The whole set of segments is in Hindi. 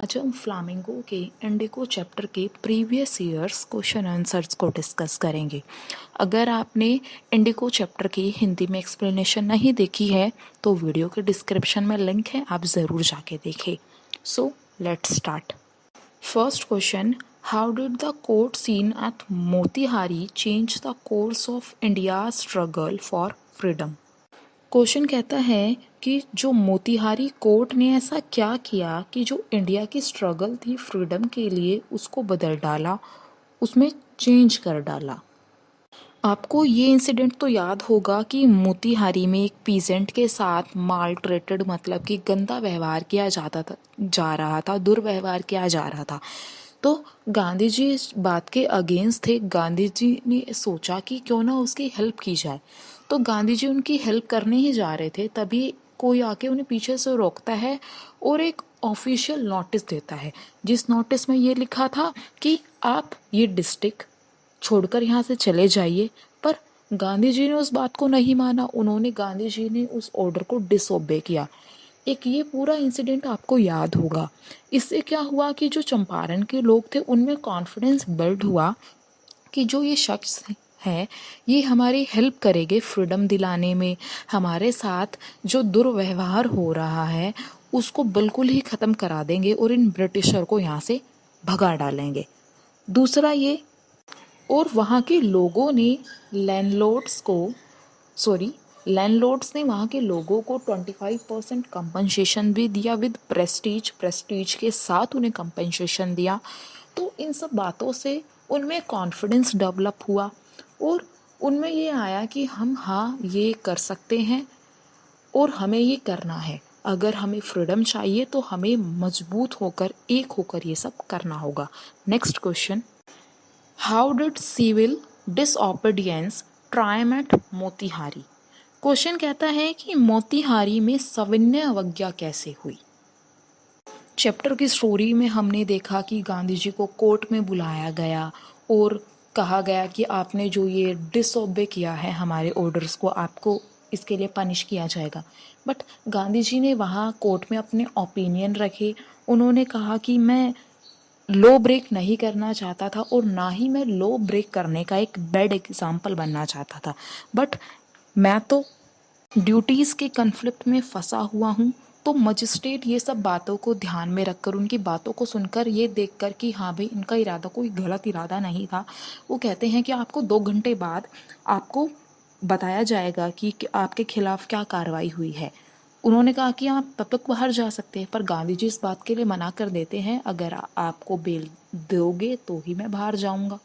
आज हम फ्लामिंगो के इंडिगो चैप्टर के प्रीवियस ईयर्स क्वेश्चन आंसर्स को डिस्कस करेंगे। अगर आपने इंडिगो चैप्टर की हिंदी में एक्सप्लेनेशन नहीं देखी है तो वीडियो के डिस्क्रिप्शन में लिंक है, आप ज़रूर जाके देखें। So let's start. First question, how did the court scene at Motihari change the course of India struggle for freedom. Question कहता है कि जो मोतीहारी कोर्ट ने ऐसा क्या किया कि जो इंडिया की स्ट्रगल थी फ्रीडम के लिए उसको बदल डाला, उसमें चेंज कर डाला। आपको ये इंसिडेंट तो याद होगा कि मोतीहारी में एक पीजेंट के साथ माल ट्रेटेड मतलब कि गंदा व्यवहार किया जा रहा था, दुर्व्यवहार किया जा रहा था। तो गांधी जी इस बात के अगेंस्ट थे। गांधी जी ने सोचा कि क्यों ना उसकी हेल्प की जाए। तो गांधी जी उनकी हेल्प करने ही जा रहे थे, तभी कोई आके उन्हें पीछे से रोकता है और एक ऑफिशियल नोटिस देता है, जिस नोटिस में ये लिखा था कि आप ये डिस्ट्रिक्ट छोड़कर यहाँ से चले जाइए। पर गांधी जी ने उस बात को नहीं माना। गांधी जी ने उस ऑर्डर को डिसओबे किया। एक ये पूरा इंसिडेंट आपको याद होगा। इससे क्या हुआ कि जो चंपारण के लोग थे उनमें कॉन्फिडेंस बिल्ड हुआ कि जो ये शख्स है ये हमारी हेल्प करेंगे फ्रीडम दिलाने में। हमारे साथ जो दुर्व्यवहार हो रहा है उसको बिल्कुल ही ख़त्म करा देंगे और इन ब्रिटिशर को यहाँ से भगा डालेंगे। दूसरा ये, और वहाँ के लोगों ने लैंडलॉर्ड्स ने वहाँ के लोगों को 25% कंपनसेशन भी दिया विद प्रेस्टीज के साथ उन्हें कंपनसेशन दिया। तो इन सब बातों से उनमें कॉन्फिडेंस डेवलप हुआ और उनमें ये आया कि हम हाँ ये कर सकते हैं और हमें ये करना है। अगर हमें फ्रीडम चाहिए तो हमें मजबूत होकर एक होकर ये सब करना होगा। Next question, how did civil disobedience triumph at Motihari. Question कहता है कि मोतीहारी में सविनय अवज्ञा कैसे हुई। चैप्टर की स्टोरी में हमने देखा कि गांधी जी को कोर्ट में बुलाया गया और कहा गया कि आपने जो ये डिसओबे किया है हमारे ऑर्डर्स को, आपको इसके लिए पनिश किया जाएगा। बट गांधी जी ने वहाँ कोर्ट में अपने ओपिनियन रखे। उन्होंने कहा कि मैं लो ब्रेक नहीं करना चाहता था और ना ही मैं लो ब्रेक करने का एक बैड एग्जाम्पल बनना चाहता था। बट मैं तो ड्यूटीज़ के कन्फ्लिक्ट में फंसा हुआ हूँ। तो मजिस्ट्रेट ये सब बातों को ध्यान में रखकर, उनकी बातों को सुनकर, ये देखकर कि हाँ भाई इनका इरादा कोई गलत इरादा नहीं था, वो कहते हैं कि आपको 2 घंटे बाद आपको बताया जाएगा कि आपके खिलाफ क्या कार्रवाई हुई है। उन्होंने कहा कि आप तब तक बाहर जा सकते हैं, पर गांधी जी इस बात के लिए मना कर देते हैं, अगर आपको बेल दोगे तो ही मैं बाहर जाऊंगा।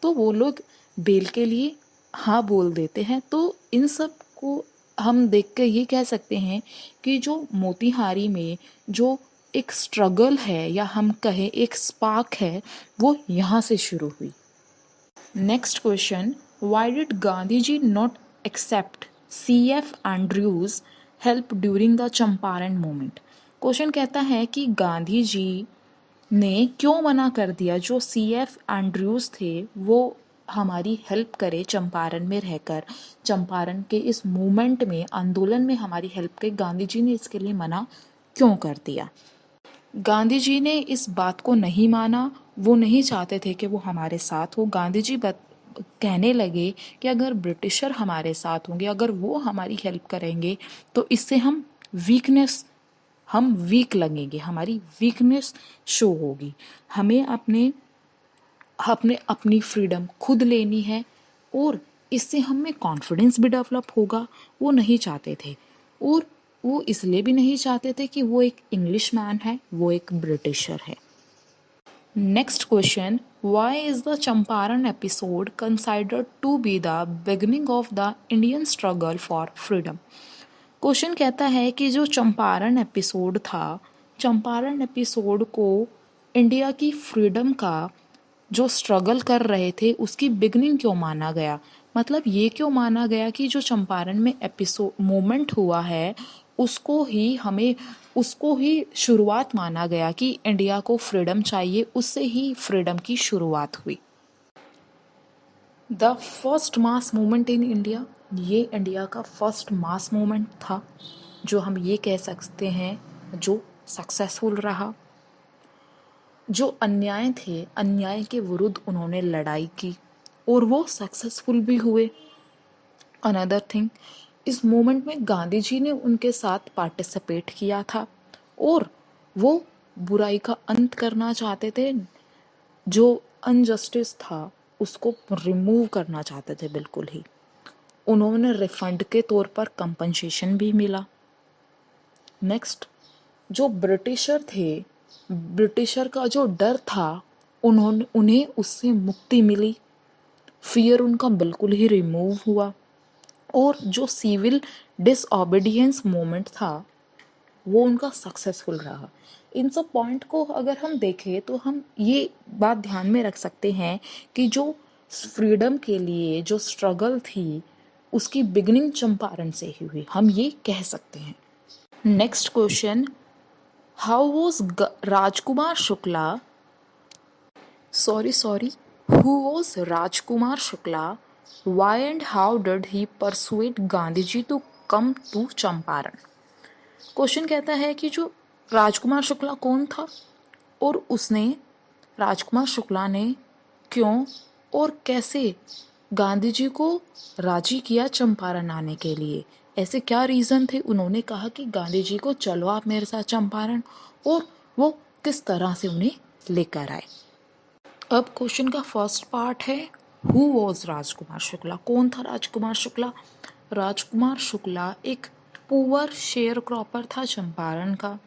तो वो लोग बेल के लिए हाँ बोल देते हैं। तो इन सब को हम देख कर ये कह सकते हैं कि जो मोतीहारी में जो एक स्ट्रगल है या हम कहें एक स्पार्क है, वो यहाँ से शुरू हुई। Next question, why did Gandhi ji not accept CF Andrews help during the Champaran movement. Question कहता है कि गांधी जी ने क्यों मना कर दिया जो CF एंड्रयूज थे वो हमारी हेल्प करे चंपारण में रहकर, चंपारण के इस मूवमेंट में, आंदोलन में हमारी हेल्प करे। गांधी जी ने इसके लिए मना क्यों कर दिया। गांधी जी ने इस बात को नहीं माना। वो नहीं चाहते थे कि वो हमारे साथ हो। गांधी जी कहने लगे कि अगर ब्रिटिशर हमारे साथ होंगे, अगर वो हमारी हेल्प करेंगे तो इससे हम वीक लगेंगे, हमारी वीकनेस शो होगी। हमें अपने अपने अपनी फ्रीडम खुद लेनी है और इससे हमें कॉन्फिडेंस भी डेवलप होगा। वो नहीं चाहते थे, और वो इसलिए भी नहीं चाहते थे कि वो एक इंग्लिश मैन है, वो एक ब्रिटिशर है। Next question, why is the Champaran episode considered to be the beginning of the Indian struggle for freedom. Question कहता है कि जो चंपारण एपिसोड था, चंपारण एपिसोड को इंडिया की फ्रीडम का जो स्ट्रगल कर रहे थे उसकी बिगनिंग क्यों माना गया। मतलब ये क्यों माना गया कि जो चंपारण में एपिसोड मोमेंट हुआ है उसको ही शुरुआत माना गया कि इंडिया को फ्रीडम चाहिए, उससे ही फ्रीडम की शुरुआत हुई। The first mass movement in India, ये इंडिया का फर्स्ट मास मूवमेंट था जो हम ये कह सकते हैं जो सक्सेसफुल रहा। जो अन्याय थे, अन्याय के विरुद्ध उन्होंने लड़ाई की और वो सक्सेसफुल भी हुए। अनदर थिंग, इस मोमेंट में गांधी जी ने उनके साथ पार्टिसिपेट किया था और वो बुराई का अंत करना चाहते थे, जो अनजस्टिस था उसको रिमूव करना चाहते थे बिल्कुल ही। उन्होंने रिफंड के तौर पर कंपनसेशन भी मिला। नेक्स्ट, जो ब्रिटिशर थे, ब्रिटिशर का जो डर था, उन्हें उससे मुक्ति मिली, फियर उनका बिल्कुल ही रिमूव हुआ और जो सिविल डिसओबीडियंस मोमेंट था वो उनका सक्सेसफुल रहा। इन सब पॉइंट को अगर हम देखें तो हम ये बात ध्यान में रख सकते हैं कि जो फ्रीडम के लिए जो स्ट्रगल थी उसकी बिगिनिंग चंपारण से ही हुई, हम ये कह सकते हैं। Next question, how was Rajkumar Shukla who was Rajkumar Shukla, why and how did he persuade Gandhiji to come to Champaran? Question कहता है कि जो राजकुमार शुक्ला कौन था और राजकुमार शुक्ला ने क्यों और कैसे गांधी जी को राजी किया चंपारण आने के लिए। ऐसे क्या रीज़न थे, उन्होंने कहा कि गांधी जी को चलो आप मेरे साथ चंपारण, और वो किस तरह से उन्हें लेकर आए। अब क्वेश्चन का फर्स्ट पार्ट है, हु वॉज राजकुमार शुक्ला, कौन था राजकुमार शुक्ला। राजकुमार शुक्ला एक पुअर शेयर क्रॉपर था चंपारण का,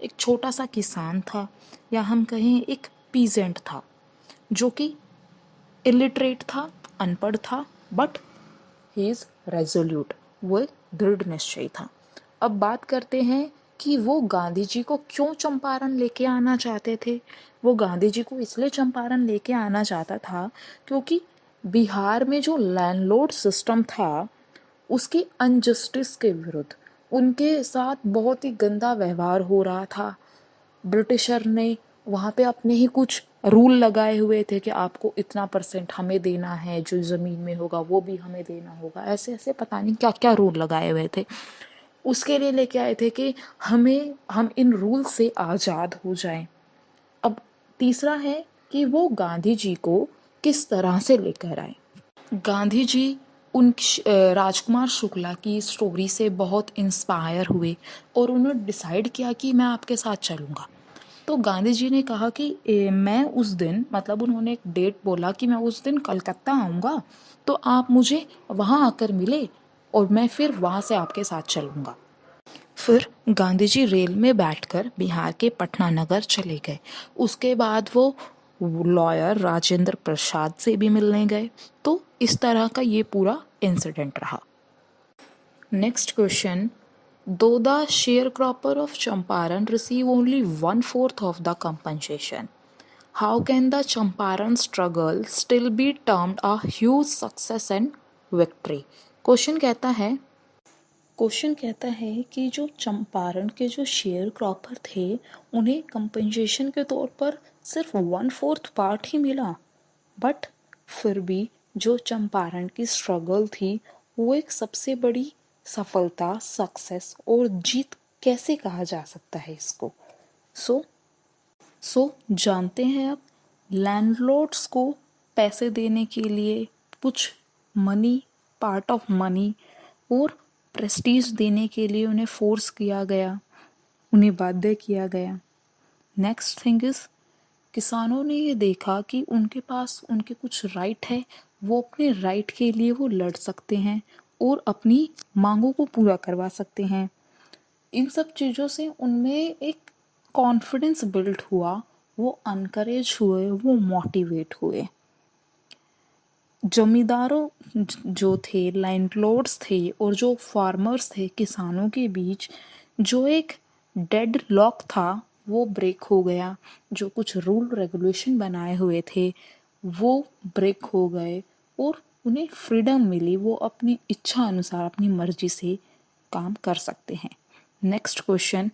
एक छोटा सा किसान था, या हम कहें एक पीजेंट था, जो कि इलिटरेट था, अनपढ़ था, बट ही इज रेजोल्यूट, वो दृढ़ निश्चयी था। अब बात करते हैं कि वो गांधी जी को क्यों चंपारण लेके आना चाहते थे। वो गांधी जी को इसलिए चंपारण लेके आना चाहता था क्योंकि बिहार में जो लैंडलॉर्ड सिस्टम था उसकी अनजस्टिस के विरुद्ध उनके साथ बहुत ही गंदा व्यवहार हो रहा था। ब्रिटिशर ने वहाँ पे अपने ही कुछ रूल लगाए हुए थे कि आपको इतना % हमें देना है, जो ज़मीन में होगा वो भी हमें देना होगा, ऐसे ऐसे पता नहीं क्या क्या रूल लगाए हुए थे। उसके लिए लेके आए थे कि हम इन रूल से आज़ाद हो जाएं। अब तीसरा है कि वो गांधी जी को किस तरह से लेकर आए। गांधी जी उन राजकुमार शुक्ला की स्टोरी से बहुत इंस्पायर हुए और उन्होंने डिसाइड किया कि मैं आपके साथ चलूँगा। तो गांधी जी ने कहा कि मैं उस दिन, मतलब उन्होंने एक डेट बोला कि मैं उस दिन कलकत्ता आऊँगा, तो आप मुझे वहाँ आकर मिले और मैं फिर वहाँ से आपके साथ चलूँगा। फिर गांधी जी रेल में बैठकर बिहार के पटना नगर चले गए। उसके बाद वो लॉयर राजेंद्र प्रसाद से भी मिलने गए। तो इस तरह का ये पूरा इंसिडेंट रहा। Next question, though the sharecropper of Champaran receive only 1/4 of the compensation, how can the Champaran struggle still be termed a huge success and victory? Question कहता है कि जो चंपारण के जो शेयर क्रॉपर थे उन्हें कंपनसेशन के तौर पर सिर्फ 1/4 पार्ट ही मिला, बट फिर भी जो चंपारण की स्ट्रगल थी वो एक सबसे बड़ी सफलता, सक्सेस और जीत कैसे कहा जा सकता है इसको। सो जानते हैं अब, लैंडलॉर्ड्स को पैसे देने के लिए कुछ मनी, पार्ट ऑफ मनी और प्रेस्टीज देने के लिए उन्हें फोर्स किया गया, उन्हें बाध्य किया गया। नेक्स्ट थिंग इज, किसानों ने ये देखा कि उनके पास उनके कुछ राइट है, वो अपने राइट के लिए वो लड़ सकते हैं और अपनी मांगों को पूरा करवा सकते हैं। इन सब चीज़ों से उनमें एक कॉन्फिडेंस बिल्ड हुआ, वो अनकरेज हुए, वो मोटिवेट हुए। जमींदारों जो थे, लैंडलॉर्ड्स थे और जो फार्मर्स थे, किसानों के बीच जो एक डेड लॉक था वो ब्रेक हो गया। जो कुछ रूल रेगुलेशन बनाए हुए थे वो ब्रेक हो गए और उन्हें फ्रीडम मिली, वो अपनी इच्छा अनुसार अपनी मर्जी से काम कर सकते हैं। Next question,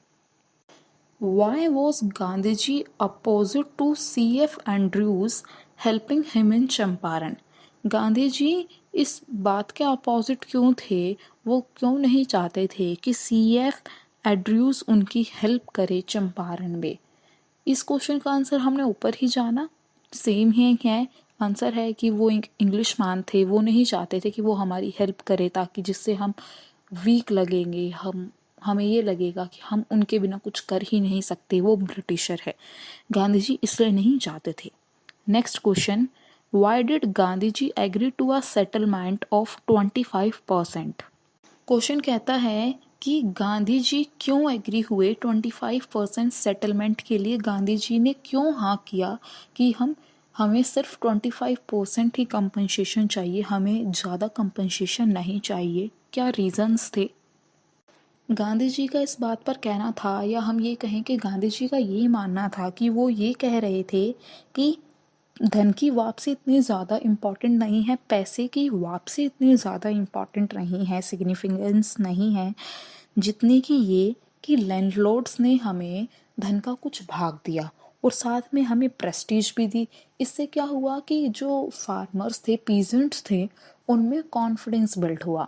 why was Gandhiji opposite to C.F. Andrews helping him in Champaran? Gandhi ji इस बात के अपोजिट क्यों थे, वो क्यों नहीं चाहते थे कि C.F. एंड्रयूज उनकी हेल्प करे चंपारण में। इस क्वेश्चन का आंसर हमने ऊपर ही जाना, सेम ही है। आंसर है कि वो इंग्लिश मैन थे, वो नहीं चाहते थे कि वो हमारी हेल्प करे, ताकि जिससे हम वीक लगेंगे, हमें ये लगेगा कि हम उनके बिना कुछ कर ही नहीं सकते, वो ब्रिटिशर है। गांधी जी इसलिए नहीं चाहते थे। Next question, why did Gandhi ji agree to a settlement of 25%? Question कहता है कि गांधी जी क्यों एग्री हुए 25% सेटलमेंट के लिए। गांधी जी ने क्यों हाँ किया कि हमें सिर्फ 25% ही कंपनसेशन चाहिए, हमें ज़्यादा कंपनसेशन नहीं चाहिए, क्या रीजंस थे? गांधी जी का इस बात पर कहना था, या हम ये कहें कि गांधी जी का ये मानना था कि वो ये कह रहे थे कि धन की वापसी इतनी ज़्यादा इम्पॉर्टेंट नहीं है, पैसे की वापसी इतनी ज़्यादा इम्पॉर्टेंट नहीं है, सिग्निफिकेंस नहीं है, जितनी कि ये कि लैंडलॉर्ड्स ने हमें धन का कुछ भाग दिया और साथ में हमें प्रेस्टीज भी दी। इससे क्या हुआ कि जो फार्मर्स थे, पीजेंट्स थे, उनमें कॉन्फिडेंस बिल्ड हुआ।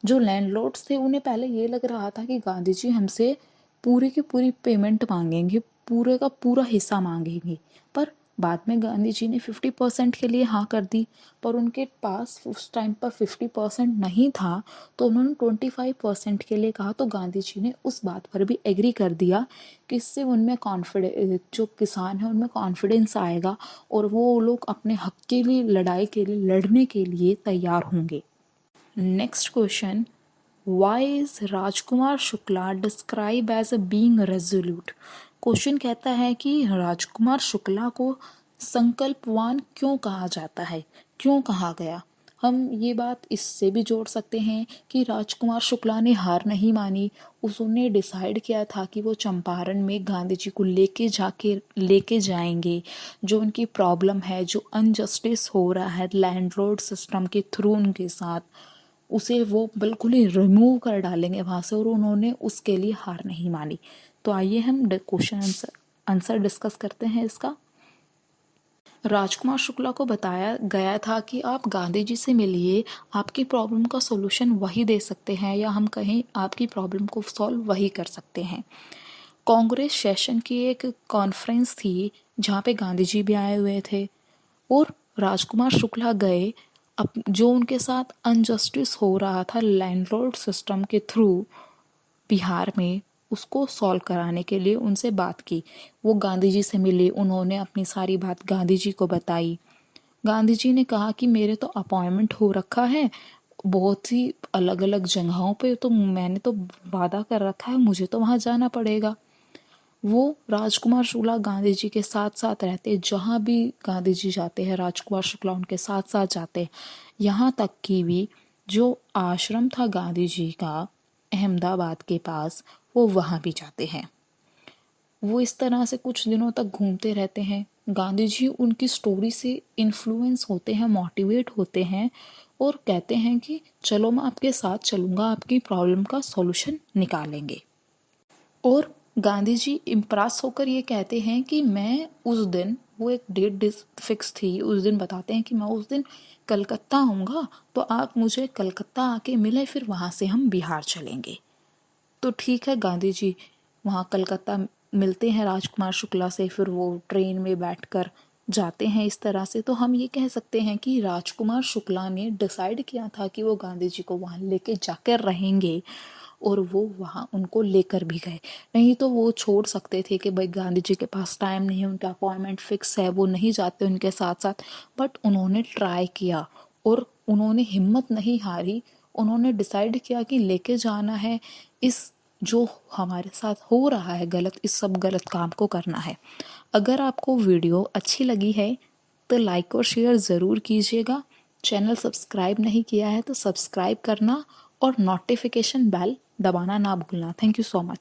जो लैंडलॉर्ड्स थे उन्हें पहले ये लग रहा था कि गांधी जी हमसे पूरी की पूरी पेमेंट मांगेंगे, पूरे का पूरा हिस्सा मांगेंगे, पर बाद में गांधी जी ने 50% के लिए हाँ कर दी, पर उनके पास उस टाइम पर 50% नहीं था, तो उन्होंने 25% के लिए कहा। तो गांधी जी ने उस बात पर भी एग्री कर दिया कि इससे उनमें कॉन्फिडेंस, जो किसान है उनमें कॉन्फिडेंस आएगा और वो लोग अपने हक के लिए, लड़ाई के लिए लड़ने के लिए तैयार होंगे। Next question, why is Rajkumar Shukla describe as a being resolute? Question कहता है कि राजकुमार शुक्ला को संकल्पवान क्यों कहा जाता है, क्यों कहा गया? हम ये बात इससे भी जोड़ सकते हैं कि राजकुमार शुक्ला ने हार नहीं मानी, उसने डिसाइड किया था कि वो चंपारण में गांधी जी को लेके जाएंगे। जो उनकी प्रॉब्लम है, जो अनजस्टिस हो रहा है लैंडलॉर्ड सिस्टम के थ्रू उनके साथ, उसे वो बिल्कुल ही रिमूव कर डालेंगे वहाँ से, और उन्होंने उसके लिए हार नहीं मानी। तो आइए हम क्वेश्चन आंसर डिस्कस करते हैं इसका। राजकुमार शुक्ला को बताया गया था कि आप गांधी जी से मिलिए, आपकी प्रॉब्लम का सॉल्यूशन वही दे सकते हैं, या हम कहें आपकी प्रॉब्लम को सॉल्व वही कर सकते हैं। कांग्रेस सेशन की एक कॉन्फ्रेंस थी जहाँ पे गांधी जी भी आए हुए थे, और राजकुमार शुक्ला गए। अब जो उनके साथ अनजस्टिस हो रहा था लैंडलॉर्ड सिस्टम के थ्रू बिहार में, उसको सॉल्व कराने के लिए उनसे बात की। वो गांधी जी से मिले, उन्होंने अपनी सारी बात गांधी जी को बताई। गांधी जी ने कहा कि मेरे तो अपॉइंटमेंट हो रखा है बहुत ही अलग अलग जगहों पे, तो मैंने तो वादा कर रखा है, मुझे तो वहाँ जाना पड़ेगा। वो राजकुमार शुक्ला गांधी जी के साथ साथ रहते, जहाँ भी गांधी जी जाते हैं राजकुमार शुक्ला उनके साथ साथ जाते। यहाँ तक कि भी जो आश्रम था गांधी जी का अहमदाबाद के पास, वो वहाँ भी जाते हैं। वो इस तरह से कुछ दिनों तक घूमते रहते हैं। गांधी जी उनकी स्टोरी से इन्फ्लुएंस होते हैं, मोटिवेट होते हैं, और कहते हैं कि चलो मैं आपके साथ चलूँगा, आपकी प्रॉब्लम का सॉल्यूशन निकालेंगे। और गांधी जी इम्प्रेस होकर ये कहते हैं कि मैं उस दिन, वो एक डेट फिक्स थी, उस दिन बताते हैं कि मैं उस दिन कलकत्ता आऊँगा, तो आप मुझे कलकत्ता आके मिले, फिर वहाँ से हम बिहार चलेंगे। तो ठीक है, गांधी जी वहाँ कलकत्ता मिलते हैं राजकुमार शुक्ला से, फिर वो ट्रेन में बैठकर जाते हैं इस तरह से। तो हम ये कह सकते हैं कि राजकुमार शुक्ला ने डिसाइड किया था कि वो गांधी जी को वहाँ लेके जाकर रहेंगे, और वो वहाँ उनको लेकर भी गए। नहीं तो वो छोड़ सकते थे कि भाई गांधी जी के पास टाइम नहीं है, उनका अपॉइंटमेंट फिक्स है, वो नहीं जाते उनके साथ साथ। बट उन्होंने ट्राई किया और उन्होंने हिम्मत नहीं हारी, उन्होंने डिसाइड किया कि लेके जाना है, इस जो हमारे साथ हो रहा है गलत, इस सब गलत काम को करना है। अगर आपको वीडियो अच्छी लगी है तो लाइक और शेयर ज़रूर कीजिएगा। चैनल सब्सक्राइब नहीं किया है तो सब्सक्राइब करना और नोटिफिकेशन बेल दबाना ना भूलना। Thank you so much.